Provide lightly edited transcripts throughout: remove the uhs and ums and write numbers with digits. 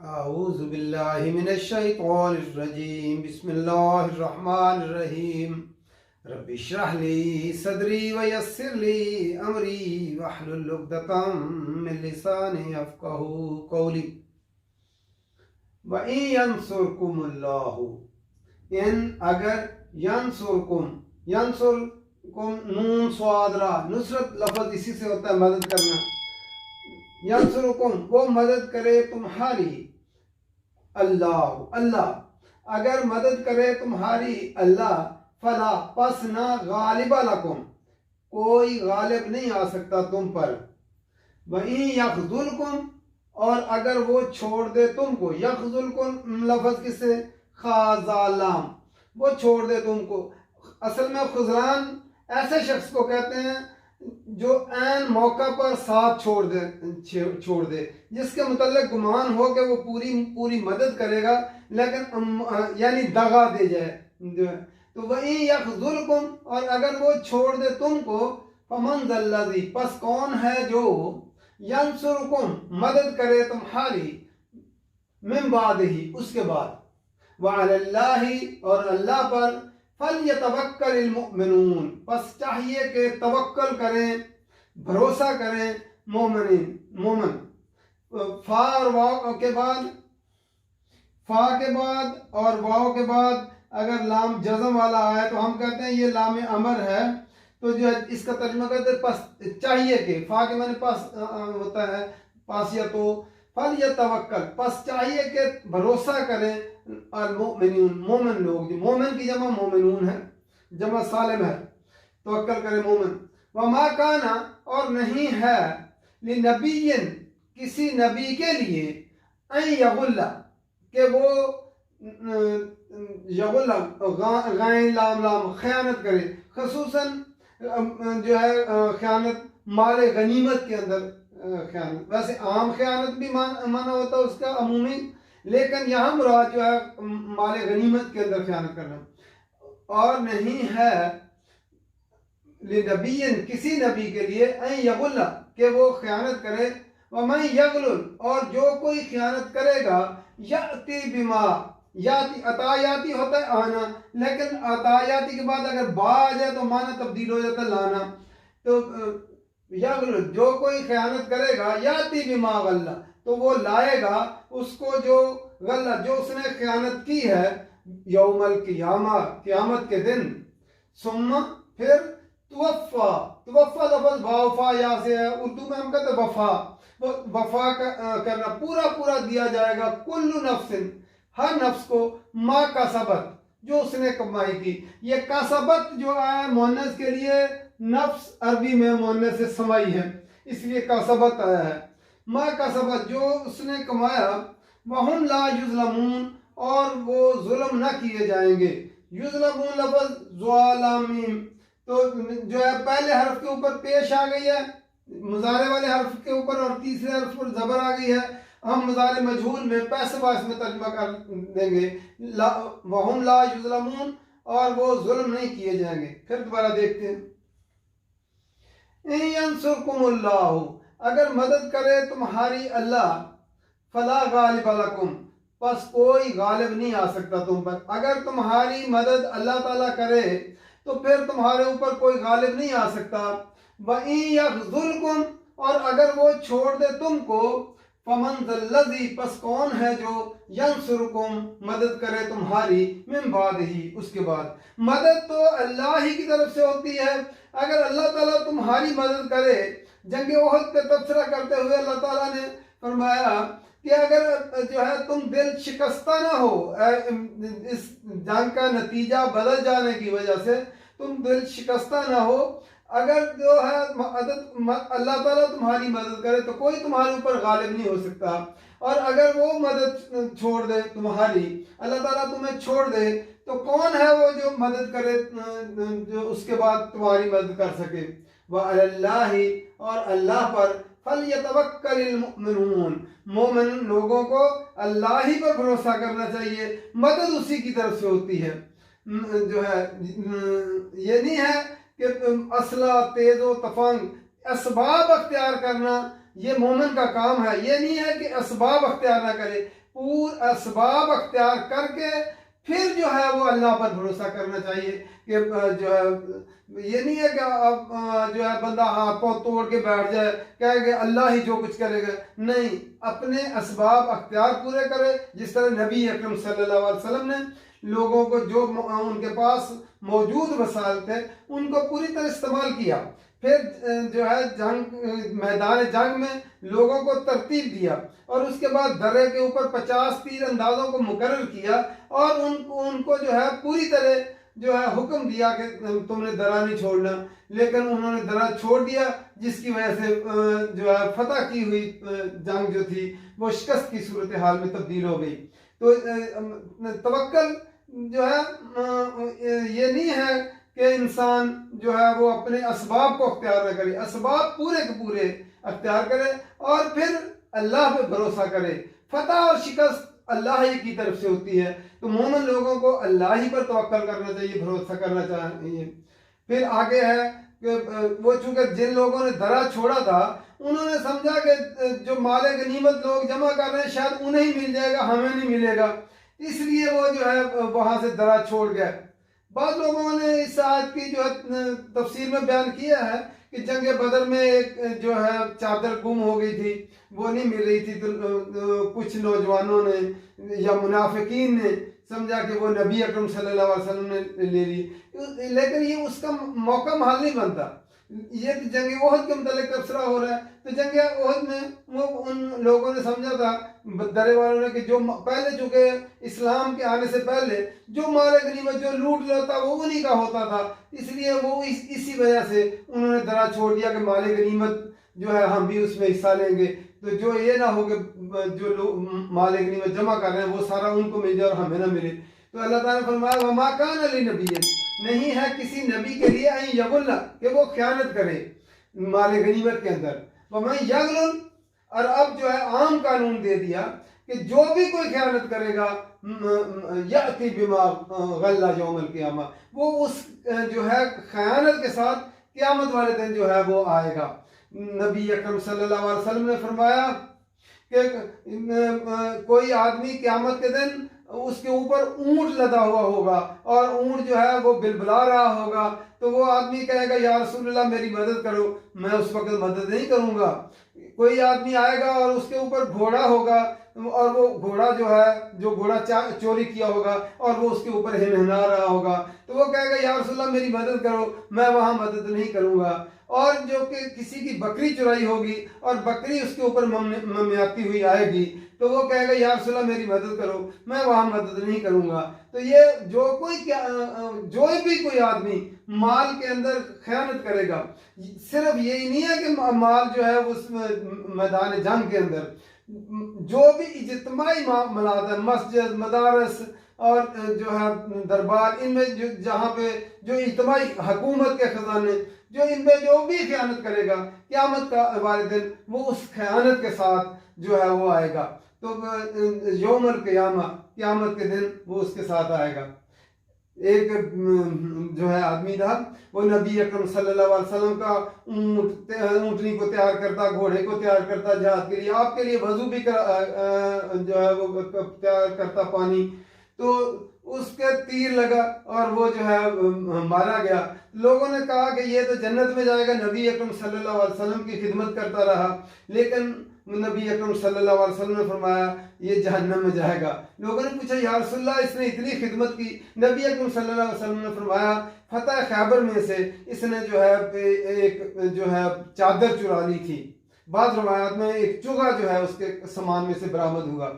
आऊज़ु बिल्लाहि मिनश शैतानिर रजीम बिस्मिल्लाहिर रहमानिर रहीम रब्बि इश्रह ली सदरी व यस्सिर ली अमरी वहलुल उक़दतम मिन लिसानी यफ़क़हू क़ौली व इन यंसुरकुमुल्लाहु इन अगर यंसुरकुम नून स्वादरा नुसरत लफ्ज़ इसी से होता है मदद करना। यंसुरकुम वो मदद करे तुम्हारी अल्लाह अल्लाह अगर मदद करे तुम्हारी अल्लाह फला पस ना गालिबा लकुम कोई गालिब नहीं आ सकता तुम पर। वहीं यखजुलकुम और अगर वो छोड़ दे तुमको, यखजुलकुम लफ्ज़ किससे खाजालाम वो छोड़ दे तुमको। असल में खुजलान ऐसे शख्स को कहते हैं जो ऐन मौका पर साथ छोड़ दे जिसके मुतल्लिक गुमान हो कि वो पूरी मदद करेगा लेकिन यानी दगा दे जाए। तो वही यखजुलकुम और अगर वो छोड़ दे तुमको फमन ज़ल्लज़ी पस कौन है जो यंसुरकुम मदद करे तुम्हारी मिन बादिही उसके बाद। व अलल्लाहि और अल्लाह पर फलयतवक्कलिल मुमिनून पस चाहिए कि तवक्कल करें भरोसा करें मोमिन। फा और वाव के बाद और वाव के बाद अगर लाम जज़म वाला आए तो हम कहते हैं ये लाम अमर है। तो जो है इसका तर्जुमा करते हैं पस चाहिए के, फा के माने पास होता है पास या तो फल या तवक्कल पस चाहिए के भरोसा करें और मोमिन लोग, मोमिन की जमा मोमिनून है, जमा सालिम है, तवक्कल करे मोमिन। वमा काना और नहीं है लिनबिय्यिन किसी नबी के लिए अन यगुल्ला के वो यगुल्ला गाय लाम खयानत करे, खसूसन जो है खयानत माल गनीमत के अंदर खयानत। वैसे आम खयानत भी माना होता है उसका अमूमी, लेकिन यहाँ मुराद जो है माल गनीमत के अंदर खयानत करना। और नहीं है लिनबिय्यिन किसी नबी के लिए अन यगुल्ला के वो खयानत करे। वमन यगलुल और जो कोई खयानत करेगा याति बिमा याति अतायाती होता है आना, लेकिन अतायाती के बाद अगर बा आ जाए तो माना तब्दील हो जाता है लाना। तो यगलुल जो कोई खयानत करेगा याति बिमा गल्ला तो वो लाएगा उसको जो गल्ला जो उसने खयानत की है यौमल क़ियामा क़यामत के दिन। सुम्मा फिर तुवफ़ा लफ़्ज़ वाफ़ा या से है, उर्दू में हम कहते हैं वफ़ा करना पूरा दिया जाएगा। कुल्लु नफ्सिन हर नफ्स को मा का सबत जो उसने कमाई की। ये का सबत जो आया मुअन्नस के लिए नफ्स अरबी में मुअन्नस से समाई है इसलिए का सबत आया है। मा का सबत जो उसने कमाया। वहुम ला युज़लमून और वो जुल्म न किए जाएंगे। युज़लमून लफ्ज़ ज़ालिमीन तो जो है पहले हर्फ के ऊपर पेश आ गई है मुजारे वाले हर्फ के ऊपर और तीसरे हर्फ पर जबर आ गई है। हम मुजारे मजहूल में पैसे वास में तर्जुमा कर देंगे वहुम ला युज़लमून और वो जुल्म नहीं किए जाएंगे। फिर दोबारा देखते हैं इन यंसुरकुमुल्लाहु अगर मदद करे तुम्हारी अल्लाह फला गालिब लकुम बस कोई गालिब नहीं आ सकता तुम पर। अगर तुम्हारी मदद अल्लाह ताला करे तो फिर तुम्हारे ऊपर कोई गालिब नहीं आ सकता। वइन यखजुलकुम और अगर वो छोड़ दे तुमको फमन ज़ल्लज़ी पस कौन है जो यंसुरकुम मदद करे तुम्हारी मिन बादिही उसके बाद। मदद तो अल्लाह ही की तरफ से होती है। अगर अल्लाह ताला तुम्हारी मदद करे, जंग ओहद पे तबसरा करते हुए अल्लाह ताला ने फरमाया कि अगर जो है तुम दिल शिकस्ता ना हो इस जंग का नतीजा बदल जाने की वजह से तुम दिल शिकस्ता ना हो, अगर जो है अल्लाह ताला तुम्हारी मदद करे तो कोई तुम्हारे ऊपर गालिब नहीं हो सकता। और अगर वो मदद छोड़ दे तुम्हारी, अल्लाह ताला तुम्हें छोड़ दे तो कौन है वो जो मदद करे जो उसके बाद तुम्हारी मदद कर सके। व अलल्लाहि और अल्लाह पर फलयतवक्कलिल मुमिनून मोमिन लोगों को अल्लाह ही पर भरोसा करना चाहिए, मदद उसी की तरफ से होती है। जो है ये नहीं है कि असला तेज़ो तफंग असबाब अख्तियार करना ये मोमिन का काम है। ये नहीं है कि असबाब अख्तियार ना करे, पूरे असबाब अख्तियार करके फिर जो है वो अल्लाह पर भरोसा करना चाहिए कि जो है ये नहीं है कि अब जो है बंदा हाथ पाँव तोड़ के बैठ जाए कहे कि अल्लाह ही जो कुछ करेगा। नहीं, अपने असबाब अख्तियार पूरे करे, जिस तरह नबी अकरम सल्लल्लाहु अलैहि वसल्लम ने लोगों को जो उनके पास मौजूद वसाइल थे उनको पूरी तरह इस्तेमाल किया। फिर जो है मैदान जंग में लोगों को तरतीब दिया और उसके बाद दर्रे के ऊपर 50 तीर अंदाजों को मुकर्रर किया और उनको जो है पूरी तरह जो है हुक्म दिया कि तुमने दरा नहीं छोड़ना। लेकिन उन्होंने दरा छोड़ दिया, जिसकी वजह से जो है फतह की हुई जंग जो थी वो शिकस्त की सूरत हाल में तब्दील हो गई। तो तवक्कल जो है ये नहीं है कि इंसान जो है वो अपने असबाब को अख्तियार न करे, असबाब पूरे के पूरे अख्तियार करे और फिर अल्लाह पे भरोसा करे। फतह और शिकस्त अल्लाह ही की तरफ से होती है, तो मोमिन लोगों को अल्लाह ही पर तवक्कल करना चाहिए, भरोसा करना चाहिए। फिर आगे है कि वो चूंकि जिन लोगों ने दरा छोड़ा था उन्होंने समझा कि जो माले गनीमत लोग जमा कर रहे हैं शायद उन्हें ही मिल जाएगा, हमें नहीं मिलेगा, इसलिए वो जो है वहां से दरा छोड़ गए। बाद लोगों ने इस आयत की जो है तफसीर में बयान किया है कि जंग बदर में एक जो है चादर गुम हो गई थी, वो नहीं मिल रही थी, तो कुछ नौजवानों ने या मुनाफिकीन ने समझा कि वो नबी अकरम सल्लल्लाहु अलैहि वसल्लम ने ले ली, लेकिन ये उसका मौका महल नहीं बनता। ये तो जंग ओहद के मुतालिक तबसरा हो रहा है, तो जंग ओहद में वो उन लोगों ने समझा था दरे वालों ने कि जो पहले चुके इस्लाम के आने से पहले जो माल गनीमत जो लूट लेता वो उन्हीं का होता था, इसलिए वो इसी वजह से उन्होंने दरा छोड़ दिया कि माल गनीमत जो है हम भी उसमें हिस्सा लेंगे। तो जो ये ना हो कि जो लोग माल गनीमत जमा कर रहे हैं वो सारा उनको मिल जाए और हमें ना मिले। तो अल्लाह ताला ने फरमाया वमा कान अली नबी, नहीं है किसी नबी के लिए अन यगुल्ला कि वो ख्यानत करे माल गनीमत के अंदर। वमन यगलुल, और अब जो है आम कानून दे दिया कि जो भी कोई ख्यानत करेगा याती बिमा गल्ला यौमल क़ियामा, वो उस जो है खयानत के साथ क़यामत वाले दिन जो है वो आएगा। नबी अकरम सल्लल्लाहु अलैहि वसल्लम ने फरमाया कि कोई आदमी क़यामत के दिन उसके ऊपर ऊंट लदा हुआ होगा और ऊंट जो है वो बिलबिला रहा होगा, तो वो आदमी कहेगा या रसूलल्लाह मेरी मदद करो, मैं उस वक्त मदद नहीं करूंगा। कोई आदमी आएगा और उसके ऊपर घोड़ा होगा और वो घोड़ा जो है जो घोड़ा चोरी किया होगा और वो उसके ऊपर हिनहिना रहा होगा, तो वो कहेगा या रसूलल्लाह मेरी मदद करो, मैं वहाँ मदद नहीं करूंगा। और जो कि किसी की बकरी चुराई होगी और बकरी उसके ऊपर ममियाती हुई आएगी, तो वो कहेगा या रसूलल्लाह मेरी मदद करो, मैं वहाँ मदद नहीं करूंगा। तो ये जो भी कोई आदमी माल के अंदर खयानत करेगा, सिर्फ यही नहीं है कि माल जो है उस मैदान जंग के अंदर जो भी इज्तिमाई मामलात है, मस्जिद मदारस और जो है दरबार, इनमें जो जहाँ पे जो इज्तिमाई हुकूमत के खजाने, जो इनमें जो भी खयानत करेगा क़यामत का वाले दिन वो उस खयानत के साथ जो है वो आएगा। तो यौमुल क़ियामा क़यामत के दिन वो उसके साथ आएगा। एक जो है आदमी था, वो नबी अकरम सल्लल्लाहु अलैहि वसल्लम का ऊँटनी को तैयार करता, घोड़े को तैयार करता जहाज के लिए, आपके लिए वजू भी जो है वो तैयार करता पानी, तो उसके तीर लगा और वो जो है मारा गया। लोगों ने कहा कि ये तो जन्नत में जाएगा, नबी अकरम सल्लल्लाहु अलैहि वसल्लम की खिदमत करता रहा, लेकिन नबी अकरम सल्लल्लाहु अलैहि वसल्लम ने फरमाया ये जहन्नम में जाएगा। लोगों ने पूछा या रसूलल्लाह इसने इतनी खिदमत की, नबी अकरम सल्लल्लाहु अलैहि वसल्लम ने फरमाया फतह खैबर में से इसने जो है एक जो है चादर चुरा ली थी, बाद रवायात में एक चुगा जो है उसके सामान में से बरामद हुआ,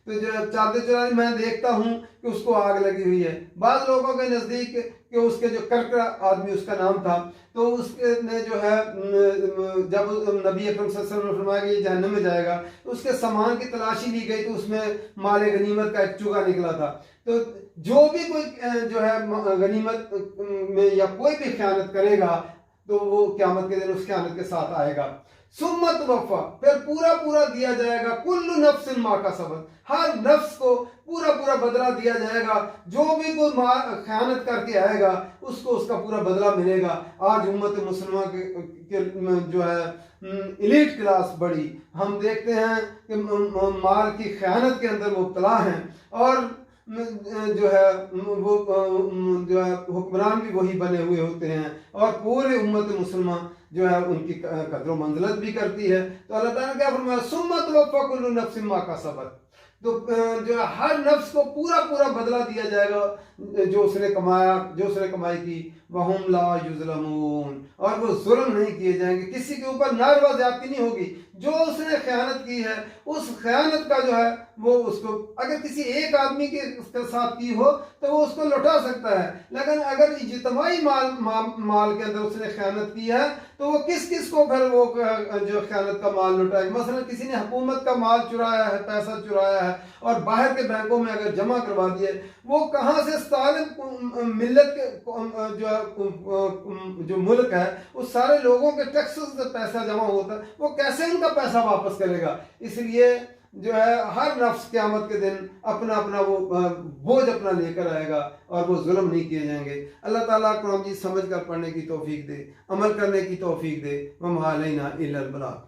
तो जो चादर चुराई मैं देखता हूँ कि उसको आग लगी हुई है। बाद लोगों के नज़दीक कि उसके जो करकरा आदमी उसका नाम था, तो उसके ने जो है जब नबी अकरम सल्लल्लाहु अलैहि वसल्लम ने फरमाया कि ये जहन्नम में जाएगा, तो उसके सामान की तलाशी ली गई तो उसमें माल गनीमत का एक चुगा निकला था। तो जो भी कोई जो है गनीमत में या कोई भी ख़यानत करेगा तो वो क़यामत के दिन उस ख़यानत के साथ आएगा। सुम्मत वफा, फिर पूरा पूरा दिया जाएगा, कुल्लु नफ्सिन मा कसबत, हर नफ्स को पूरा पूरा बदला दिया जाएगा। जो भी कोई खयानत करके आएगा उसको उसका पूरा बदला मिलेगा। आज उम्मत मुसलमान के जो है इलीट क्लास बड़ी, हम देखते हैं कि माल की खयानत के अंदर मुब्तला हैं, और जो है वो जो है हुक्मरान भी वही बने हुए होते हैं, और पूरे उम्मत मुसलमान जो है उनकी कदर मंजिलत भी करती है। तो अल्लाह ताला ने क्या फरमाया, सुम्मत वफ़ा कुल्लु नफ्सिन मा कसबत, तो जो है हर नफ्स को पूरा पूरा बदला दिया जाएगा जो उसने कमाया, जो उसने कमाई की। वहुम ला युज़लमून, और वो जुल्म नहीं किए जाएंगे, किसी के ऊपर नारवा ज्यादती नहीं होगी। जो उसने खयानत की है उस खयानत का जो है वो उसको, अगर किसी एक आदमी के उसके साथ की हो तो वो उसको लौटा सकता है, लेकिन अगर इज्तिमाई माल के अंदर उसने खयानत की है तो वो किस किस को फिर वो जो खयानत का माल लौटाएगा। मसलन किसी ने हुकूमत का माल चुराया है, पैसा चुराया है और बाहर के बैंकों में अगर जमा करवा दिए, वो कहाँ से सारे मिल्लत के जो मुल्क है उस सारे लोगों के टैक्स से पैसा जमा होता है, वो कैसे उनका पैसा वापस करेगा। इसलिए जो है हर नफ्स क़यामत के दिन अपना अपना वो बोझ अपना लेकर आएगा और वो जुल्म नहीं किए जाएंगे। अल्लाह ताला कुरान जी समझ कर पढ़ने की तौफीक दे, अमल करने की तौफीक दे। वमा अलैना इल्लल बलाग।